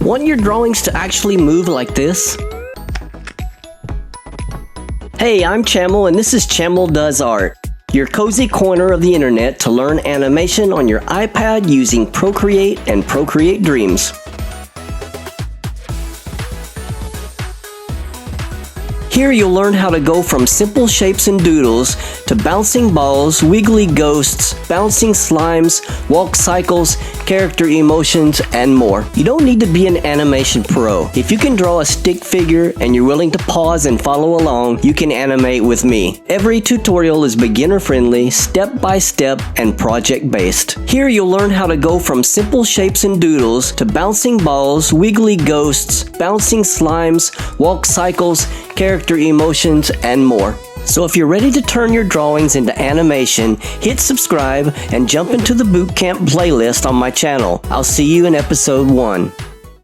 Want your drawings to actually move like this? Hey, I'm Chamel and this is Chamel Does Art, your cozy corner of the internet to learn animation on your iPad using Procreate and Procreate Dreams. Here you'll learn how to go from simple shapes and doodles to bouncing balls, wiggly ghosts, bouncing slimes, walk cycles, character emotions, and more. You don't need to be an animation pro. If you can draw a stick figure and you're willing to pause and follow along, you can animate with me. Every tutorial is beginner friendly, step by step, and project based. Here you'll learn how to go from simple shapes and doodles to bouncing balls, wiggly ghosts, bouncing slimes, walk cycles, character emotions, and more. So if you're ready to turn your drawings into animation, hit subscribe and jump into the bootcamp playlist on my channel. I'll see you in episode 1.